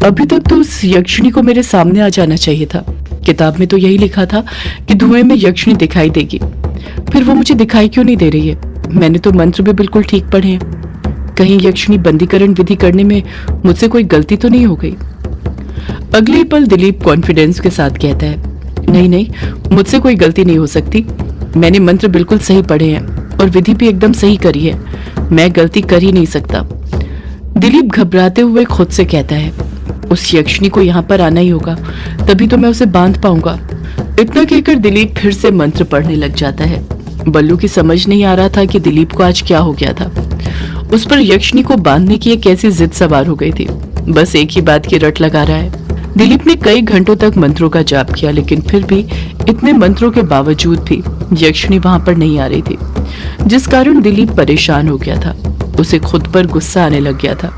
अभी तक तो उस यक्षिणी को मेरे सामने आ जाना चाहिए था। किताब में तो यही लिखा था कि धुएं में यक्षिणी दिखाई देगी, फिर वो मुझे दिखाई क्यों नहीं दे रही है? मैंने तो मंत्र भी बिल्कुल ठीक पढ़े हैं। कहीं यक्षिणी बंदीकरण विधि करने में मुझसे कोई गलती तो नहीं हो गई? अगले पल दिलीप कॉन्फिडेंस के साथ कहता है, नहीं नहीं, मुझसे कोई गलती नहीं हो सकती। मैंने मंत्र बिल्कुल सही पढ़े हैं और विधि भी एकदम सही करी है। मैं गलती कर ही नहीं सकता। दिलीप घबराते हुए खुद से कहता है, उस यक्षिणी को यहाँ पर आना ही होगा, तभी तो मैं उसे बांध पाऊंगा। इतना कहकर दिलीप फिर से मंत्र पढ़ने लग जाता है। बल्लू की समझ नहीं आ रहा था कि दिलीप को आज क्या हो गया था। उस पर यक्षिणी को बांधने की एक ऐसी जिद सवार हो गई थी। बस एक ही बात की रट लगा रहा है। दिलीप ने कई घंटों तक मंत्रों का जाप किया, लेकिन फिर भी इतने मंत्रों के बावजूद भी यक्षिणी वहां पर नहीं आ रही थी, जिस कारण दिलीप परेशान हो गया था। उसे खुद पर गुस्सा आने लग गया था।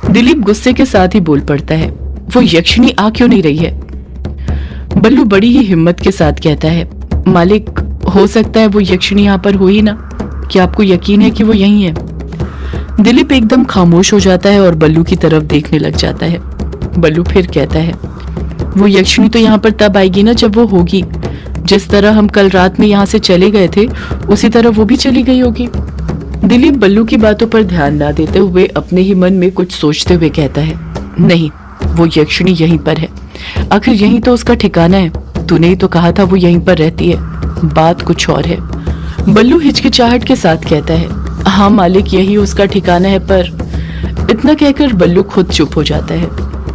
दिलीप गुस्से के साथ ही बोल पड़ता है, वो यक्षिणी आ क्यों नहीं रही है? बल्लू बड़ी ही हिम्मत के साथ कहता है, मालिक, हो सकता है वो यक्षिणी यहाँ पर हो ही ना। क्या आपको यकीन है कि वो यहीं है? दिलीप एकदम खामोश हो जाता है और बल्लू की तरफ देखने लग जाता है। बल्लू फिर कहता है, वो यक्षिणी तो यहाँ पर तब आएगी ना जब वो होगी। जिस तरह हम कल रात में यहाँ से चले गए थे, उसी तरह वो भी चली गई होगी। दिलीप बल्लू की बातों पर ध्यान ना देते हुए अपने ही मन में कुछ सोचते हुए कहता है, नहीं, वो यक्षिणी यहीं पर है। आखिर यहीं तो उसका ठिकाना है। तूने ही तो कहा था वो यहीं पर रहती है। बात कुछ और है। बल्लू हिचकिचाहट के साथ कहता है, हाँ मालिक, यही उसका ठिकाना है, पर इतना कहकर बल्लू खुद चुप हो जाता है।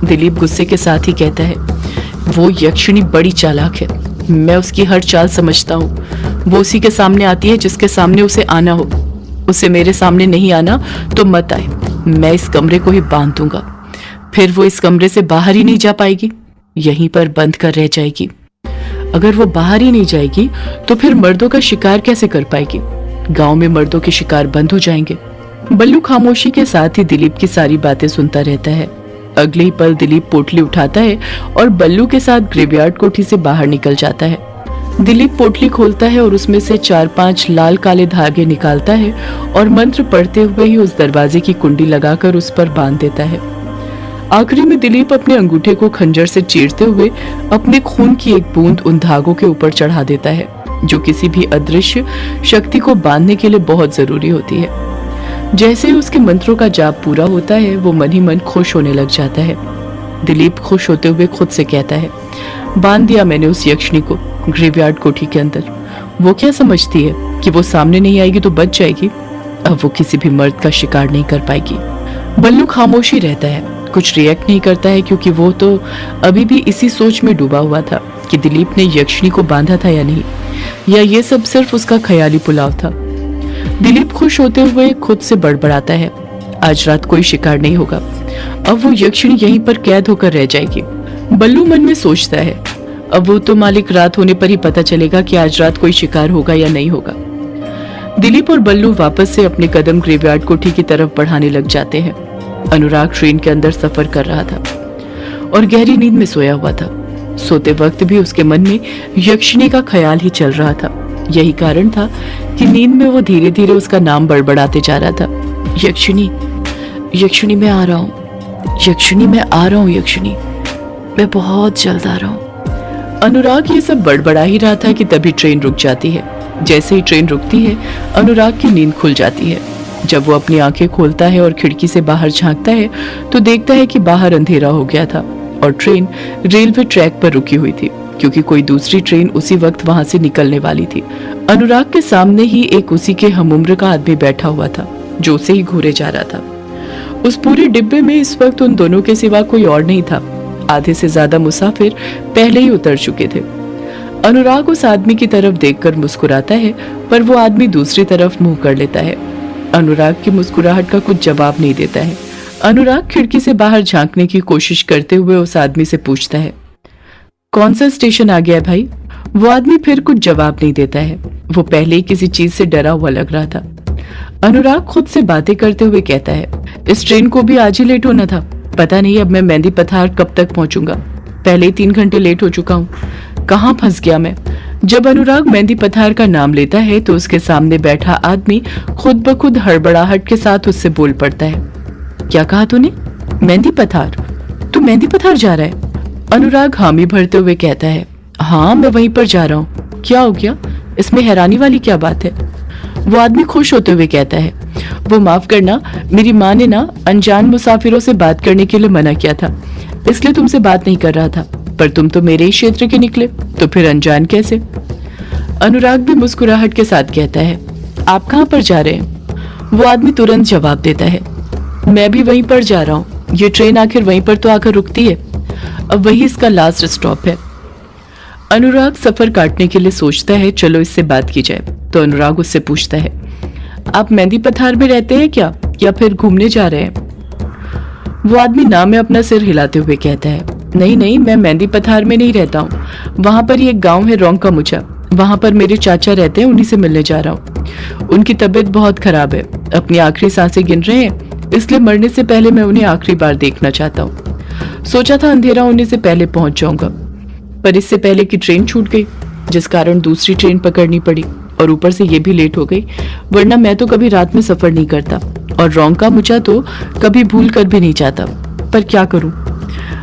दिलीप गुस्से के साथ ही कहता है, वो यक्षिणी बड़ी चालाक है। मैं उसकी हर चाल समझता हूँ। वो उसी के सामने आती है जिसके सामने उसे आना हो। उसे मेरे सामने नहीं आना तो मत आए। मैं इस कमरे को ही बांध दूंगा, फिर वो इस कमरे से बाहर ही नहीं जा पाएगी, यहीं पर बंद कर रह जाएगी। अगर वो बाहर ही नहीं जाएगी तो फिर मर्दों का शिकार कैसे कर पाएगी? गांव में मर्दों के शिकार बंद हो जाएंगे। बल्लू खामोशी के साथ ही दिलीप की सारी बातें सुनता रहता है। अगले ही पल दिलीप पोटली उठाता है और बल्लू के साथ ग्रेवयार्ड कोठी से बाहर निकल जाता है। दिलीप पोटली खोलता है और उसमें से 4-5 लाल काले धागे निकालता है और मंत्र पढ़ते हुए ही उस दरवाजे की कुंडी लगाकर उस पर बांध देता है। आखिरी में दिलीप अपने अंगूठे को खंजर से चीरते हुए अपने खून की एक बूंद उन धागों के ऊपर चढ़ा देता है, जो किसी भी अदृश्य शक्ति को बांधने के लिए बहुत जरूरी होती है। जैसे ही उसके मंत्रों का जाप पूरा होता है, वो मन ही मन खुश होने लग जाता है। दिलीप खुश होते हुए खुद से कहता है, बांध दिया मैंने उस यक्षिणी को ग्रेवयार्ड कोठी के अंदर। वो क्या समझती है कि वो सामने नहीं आएगी तो बच जाएगी? अब वो किसी भी मर्द का शिकार नहीं कर पाएगी। बल्लू खामोश ही रहता है, कुछ रिएक्ट नहीं करता है, क्योंकि वो तो अभी भी इसी सोच में डूबा हुआ था कि दिलीप ने यक्षिणी को बांधा था या नहीं, या ये सब सिर्फ उसका ख्याली पुलाव था। दिलीप खुश होते हुए खुद से बड़बड़ाता है, आज रात कोई शिकार नहीं होगा। अब वो यक्षिणी यहीं पर कैद होकर रह जाएगी। बल्लू मन में सोचता है, अब वो तो मालिक रात होने पर ही पता चलेगा कि आज रात कोई शिकार होगा या नहीं होगा। दिलीप और बल्लू वापस से अपने कदम ग्रेवयार्ड कोठी की तरफ बढ़ाने लग जाते हैं। अनुराग ट्रेन के अंदर सफर कर रहा था और गहरी नींद में सोया हुआ था। सोते वक्त भी उसके मन में यक्षिणी का ख्याल ही चल रहा था। यही कारण था कि नींद में वो धीरे धीरे उसका नाम बड़बड़ाते जा रहा था, यक्षिणी, यक्षिणी मैं आ रहा हूँ, यक्षिणी मैं आ रहा हूँ, यक्षिणी मैं बहुत जल्द आ रहा हूँ। अनुराग ये सब बड़बड़ा ही रहा था कि तभी ट्रेन रुक जाती है। जैसे ही ट्रेन रुकती है, अनुराग की नींद खुल जाती है। जब वो अपनी आंखें खोलता है और खिड़की से बाहर झांकता है तो देखता है कि बाहर अंधेरा हो गया था और ट्रेन रेलवे ट्रैक पर रुकी हुई थी, क्योंकि कोई दूसरी ट्रेन उसी वक्त वहां से निकलने वाली थी। अनुराग के सामने ही एक उसी के हमउम्र का आदमी बैठा हुआ था, जो उसे ही घूरे जा रहा था। उस पूरे डिब्बे में इस वक्त उन दोनों के सिवा कोई और नहीं था। आधे से ज्यादा मुसाफिर पहले ही उतर चुके थे। अनुराग उस आदमी की तरफ देखकर मुस्कुराता है, पर वो आदमी दूसरी तरफ मुंह कर लेता है। अनुराग की मुस्कुराहट का कुछ जवाब नहीं देता है। अनुराग खिड़की से बाहर झांकने की कोशिश करते हुए उस आदमी से पूछता है, कौन सा स्टेशन आ गया है भाई? वो आदमी फिर कुछ जवाब नहीं देता है। वो पहले ही किसी चीज से डरा हुआ लग रहा था। अनुराग खुद से बातें करते हुए कहता है, इस ट्रेन को भी आज ही लेट होना था। पता नहीं अब मैं मेहंदी पथार कब तक पहुंचूंगा। पहले ही 3 घंटे लेट हो चुका हूँ। कहाँ फंस गया मैं? जब अनुराग मेहंदी पथार का नाम लेता है तो उसके सामने बैठा आदमी खुद ब खुद हड़बड़ाहट के साथ उससे बोल पड़ता है, क्या कहा तूने? मेहंदी पथार? मेहंदी पथार जा रहा है? अनुराग हामी भरते हुए कहता है, हाँ मैं वहीं पर जा रहा हूँ। क्या हो गया, इसमें हैरानी वाली क्या बात है? वो आदमी खुश होते हुए कहता है, वो माफ करना, मेरी माँ ने ना अनजान मुसाफिरों से बात करने के लिए मना किया था, इसलिए तुमसे बात नहीं कर रहा था। पर तुम तो मेरे ही क्षेत्र के निकले, तो फिर अनजान कैसे? अनुराग भी मुस्कुराहट के साथ कहता है, आप कहाँ पर जा रहे हैं? वो आदमी तुरंत जवाब देता है, मैं भी वहीं पर जा रहा हूँ। ये ट्रेन आखिर वहीं पर तो आकर रुकती है, अब वही इसका लास्ट स्टॉप है। अनुराग सफर काटने के लिए सोचता है, चलो इससे बात की जाए। तो अनुराग उससे पूछता है, आप मेहंदी पथार में रहते हैं क्या, या फिर घूमने जा रहे हैं? वो आदमी ना में अपना सिर हिलाते हुए कहता है, नहीं नहीं, मैं मेहंदी पथार में नहीं रहता हूँ। वहां पर ही एक गांव है रोंग का मुचा, वहां पर मेरे चाचा रहते हैं, उन्हीं से मिलने जा रहा हूँ। उनकी तबीयत बहुत खराब है, अपनी आखिरी सांसें गिन रहे हैं, इसलिए मरने से पहले मैं उन्हें आखिरी बार देखना चाहता हूँ। सोचा था अंधेरा होने से पहले पहुंच जाऊंगा, पर इससे पहले कि ट्रेन छूट गई, जिस कारण दूसरी ट्रेन पकड़नी पड़ी, और ऊपर से ये भी लेट हो गई, वरना मैं तो कभी रात में सफर नहीं करता, और रोंग का मुचा तो कभी भूल कर भी नहीं चाहता। पर क्या करूं,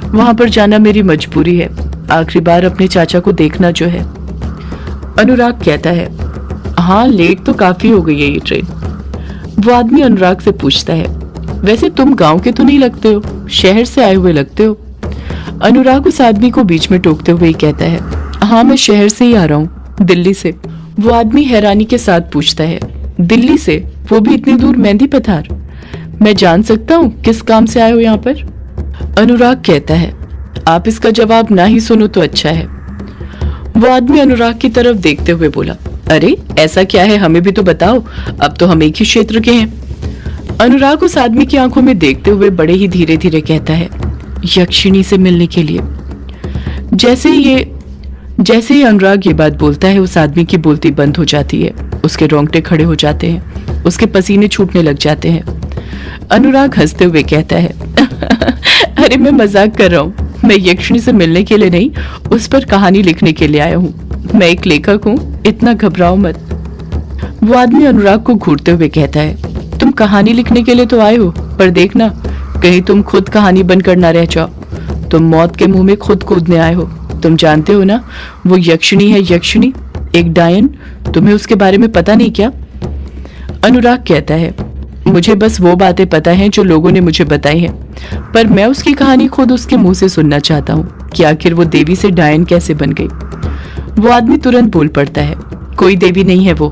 वहां पर जाना मेरी मजबूरी है, आखिरी बार अपने चाचा को देखना जो है। अनुराग कहता है, हाँ लेट तो काफी हो गई है ये ट्रेन। वो आदमी अनुराग से पूछता है, वैसे तुम गांव के तो नहीं लगते हो, शहर से आए हुए लगते हो। अनुराग उस आदमी को बीच में टोकते हुए ही कहता है, हाँ मैं शहर से ही आ रहा हूँ, दिल्ली से। वो आदमी हैरानी के साथ पूछता है, दिल्ली से, वो भी इतनी दूर मेहंदी पथार? मैं जान सकता हूँ किस काम से आए हो यहाँ पर? अनुराग कहता है, आप इसका जवाब ना ही सुनो तो अच्छा है। वो आदमी अनुराग की तरफ देखते हुए बोला, अरे ऐसा क्या है, हमें भी तो बताओ, अब तो हम एक ही क्षेत्र के हैं। अनुराग उस आदमी की आंखों में देखते हुए बड़े ही धीरे धीरे कहता है, यक्षिणी से मिलने के लिए। जैसे ही अनुराग ये बात बोलता है, उस आदमी की बोलती बंद हो जाती है, उसके रोंगटे खड़े हो जाते हैं, उसके पसीने छूटने लग जाते हैं। अनुराग हंसते हुए कहता है, अरे मैं मजाक कर रहा हूँ, मैं यक्षिणी से मिलने के लिए नहीं, उस पर कहानी लिखने के लिए आया हूँ। मैं एक लेखक हूँ, इतना घबराओ मत। वो आदमी अनुराग को घूरते हुए कहता है, तुम कहानी लिखने के लिए तो आए हो, पर देखना कहीं तुम खुद कहानी बनकर ना रह जाओ। तुम मौत के मुंह में खुद कूदने आए हो। तुम जानते हो ना, वो यक्षिणी है, यक्षिणी, एक डायन। तुम्हें उसके बारे में पता नहीं क्या? अनुराग कहता है, मुझे बस वो बातें पता हैं जो लोगों ने मुझे बताई हैं, पर मैं उसकी कहानी खुद उसके मुंह से सुनना चाहता हूँ कि आखिर वो देवी से डायन कैसे बन गई। वो आदमी तुरंत बोल पड़ता है, कोई देवी नहीं है, वो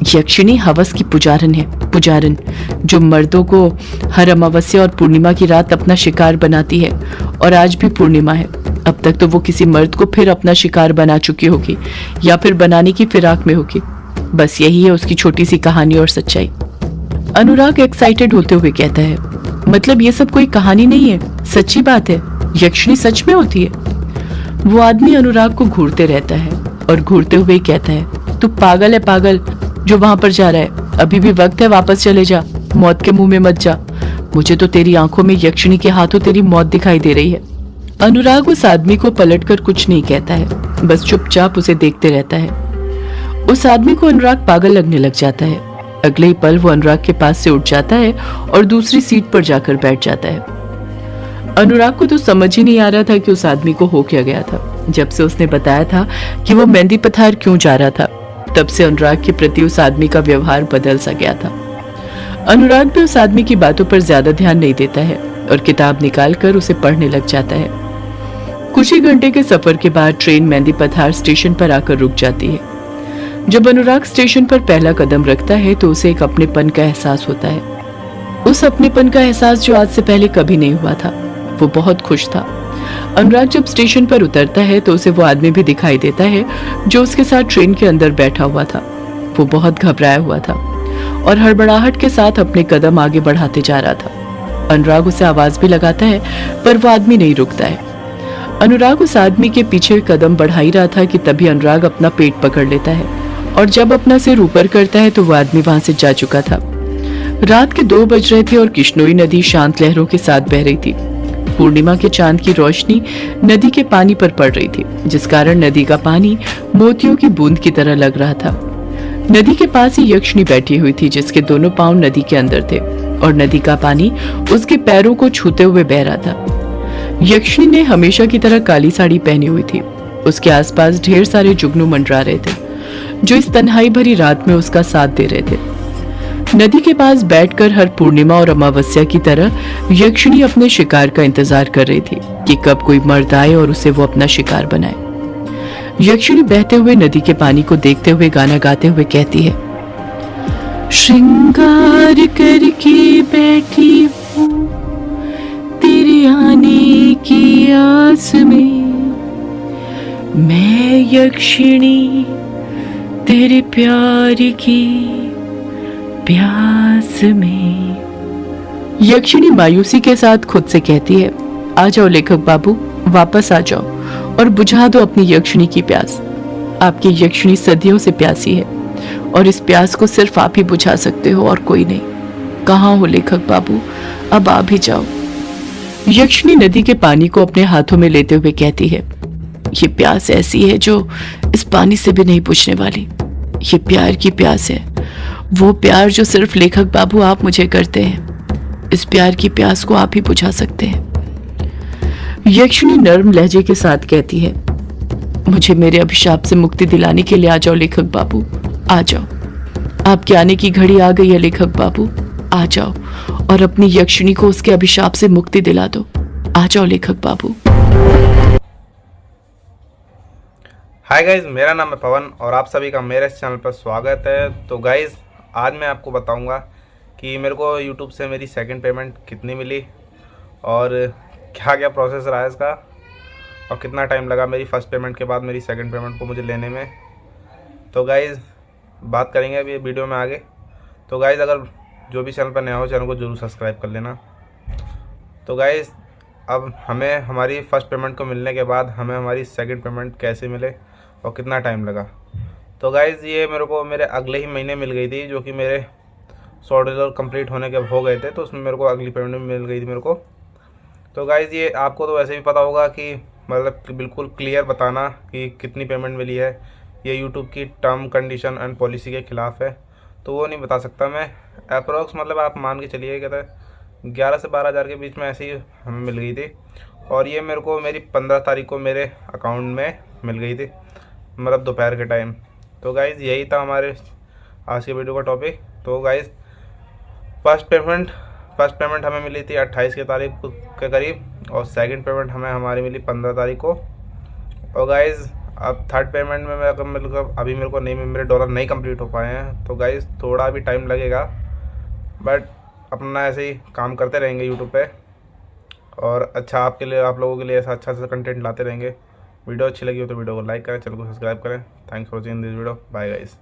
यक्षिणी हवस की पुजारन है, पुजारन जो मर्दों को हर अमावस्या और पूर्णिमा की रात अपना शिकार बनाती है, और आज भी पूर्णिमा है। अब तक तो वो किसी मर्द को फिर अपना शिकार बना चुकी होगी, या फिर बनाने की फिराक में होगी। बस यही है उसकी छोटी सी कहानी और सच्चाई। अनुराग एक्साइटेड होते हुए कहता है, मतलब ये सब कोई कहानी नहीं है, सच्ची बात है, यक्षिणी सच में होती है? वो आदमी अनुराग को घूरते रहता है और घूरते हुए कहता है, तू पागल है, पागल जो वहां पर जा रहा है, अभी भी वक्त है, वापस चले जा, मौत के मुंह में मत जा। मुझे तो तेरी आंखों में यक्षिणी के हाथों तेरी मौत दिखाई दे रही है। अनुराग उस आदमी को पलटकर कुछ नहीं कहता है, बस चुपचाप उसे देखते रहता है। उस आदमी को अनुराग पागल लगने लग जाता है। अगले ही पल वो अनुराग के पास से उठ जाता है और दूसरी सीट पर जाकर बैठ जाता है। अनुराग को तो समझ ही नहीं आ रहा था कि उस आदमी को हो क्या गया था। जब से उसने बताया था कि वो मेहंदी पथार क्यों जा रहा था, तब से अनुराग के प्रति उस आदमी का व्यवहार बदल सा गया था। अनुराग भी उस आदमी की बातों पर ज्यादा ध्यान नहीं देता है और किताब निकालकर उसे पढ़ने लग जाता है। कुछ ही घंटे के सफर के बाद ट्रेन मेहंदी पथार स्टेशन पर आकर रुक जाती है। जब अनुराग स्टेशन पर पहला कदम रखता है तो उसे एक अपनेपन का एहसास होता है। उस अपनेपन का एहसास जो आज से पहले कभी नहीं हुआ था। वो बहुत खुश था। अनुराग जब स्टेशन पर उतरता है तो उसे वो आदमी भी दिखाई देता है जो उसके साथ ट्रेन के अंदर बैठा हुआ था। वो बहुत घबराया हुआ था और हड़बड़ाहट के साथ अपने कदम आगे बढ़ाते जा रहा था। अनुराग उसे आवाज भी लगाता है पर वो आदमी नहीं रुकता है। अनुराग उस आदमी के पीछे कदम बढ़ा ही रहा था कि तभी अनुराग अपना पेट पकड़ लेता है और जब अपना सिर ऊपर करता है तो वो आदमी वहां से जा चुका था। रात के 2 बज रहे थे और किश्नोई नदी शांत लहरों के साथ बह रही थी। पूर्णिमा के चांद की रोशनी नदी के पानी पर पड़ रही थी, जिस कारण नदी का पानी मोतियों की बूंद की तरह लग रहा था। नदी के पास ही यक्षिणी बैठी हुई थी जिसके दोनों पांव नदी के अंदर थे और नदी का पानी उसके पैरों को छूते हुए बह रहा था। यक्षिणी ने हमेशा की तरह काली साड़ी पहनी हुई थी। उसके आसपास ढेर सारे जुगनू मंडरा रहे थे, जो इस तन्हाई भरी रात में उसका साथ दे रहे थे। नदी के पास बैठकर हर पूर्णिमा और अमावस्या की तरह यक्षिणी अपने शिकार का इंतजार कर रही थी कि कब कोई मर्द आए और उसे वो अपना शिकार बनाए। यक्षिणी बहते हुए नदी के पानी को देखते हुए गाना गाते हुए कहती है, श्रृंगार करके बैठी हूँ तेरे आने की आस में, मैं यक्षिणी तेरे प्यार की प्यास में। यक्षिणी मायूसी के साथ खुद से कहती है, आ जाओ लेखक बाबू, वापस आ जाओ और बुझा दो अपनी यक्षिणी की प्यास। आपकी यक्षिणी सदियों से प्यासी है और इस प्यास को सिर्फ आप ही बुझा सकते हो और कोई नहीं। कहाँ हो लेखक बाबू, अब आ भी जाओ। यक्षिणी नदी के पानी को अपने हाथों में लेते हुए कहती है, ये प्यास ऐसी है जो इस पानी से भी नहीं बुझने वाली। ये प्यार की प्यास है, वो प्यार जो सिर्फ लेखक बाबू आप मुझे करते हैं। इस प्यार की प्यास को आप ही बुझा सकते हैं। यक्षिणी नर्म लहजे के साथ कहती है, मुझे मेरे अभिशाप से मुक्ति दिलाने के लिए आ जाओ लेखक बाबू, आ जाओ। आपके आने की घड़ी आ गई है लेखक बाबू, आ जाओ और अपनी यक्षिणी को उसके अभिशाप से मुक्ति दिला दो। आ जाओ लेखक बाबू। हाय गाइज़, मेरा नाम है पवन और आप सभी का मेरे इस चैनल पर स्वागत है। तो गाइज़, आज मैं आपको बताऊंगा कि मेरे को यूट्यूब से मेरी सेकंड पेमेंट कितनी मिली और क्या क्या प्रोसेस रहा है इसका और कितना टाइम लगा मेरी फ़र्स्ट पेमेंट के बाद मेरी सेकंड पेमेंट को मुझे लेने में। तो गाइज़, बात करेंगे अभी वीडियो में आगे। तो गाइज़, अगर जो भी चैनल पर नया हो, चैनल को ज़रूर सब्सक्राइब कर लेना। तो गाइज़, अब हमें हमारी फ़र्स्ट पेमेंट को मिलने के बाद हमें हमारी सेकंड पेमेंट कैसे मिले और कितना टाइम लगा। तो गाइज़, ये मेरे को मेरे अगले ही महीने मिल गई थी, जो कि मेरे $100 कंप्लीट होने के हो गए थे। तो उसमें मेरे को अगली पेमेंट मिल गई थी मेरे को। तो गाइज़, ये आपको तो वैसे भी पता होगा कि मतलब कि बिल्कुल क्लियर बताना कि कितनी पेमेंट मिली है, ये यूट्यूब की टर्म कंडीशन एंड पॉलिसी के ख़िलाफ़ है, तो वो नहीं बता सकता मैं। अप्रोक्स मतलब आप मान के चलिए कि 11 से 12 हज़ार के बीच में ऐसे ही हमें मिल गई थी। और ये मेरे को मेरी 15 तारीख को मेरे अकाउंट में मिल गई थी, मतलब दोपहर के टाइम। तो गाइज़, यही था हमारे आज के वीडियो का टॉपिक। तो गाइज़, फर्स्ट पेमेंट हमें मिली थी 28 की तारीख के करीब और सेकंड पेमेंट हमारी मिली 15 तारीख को। और गाइज़, अब थर्ड पेमेंट में अभी मेरे को नहीं, मेरे डॉलर नहीं कंप्लीट हो पाए हैं। तो गाइज़, थोड़ा भी टाइम लगेगा, बट अपना ऐसे ही काम करते रहेंगे यूट्यूब पे और अच्छा आपके लिए, आप लोगों के लिए ऐसा अच्छा कंटेंट लाते रहेंगे। वीडियो अच्छी लगी हो तो वीडियो को लाइक करें, चैनल को सब्सक्राइब करें। Thanks for watching this video. Bye guys.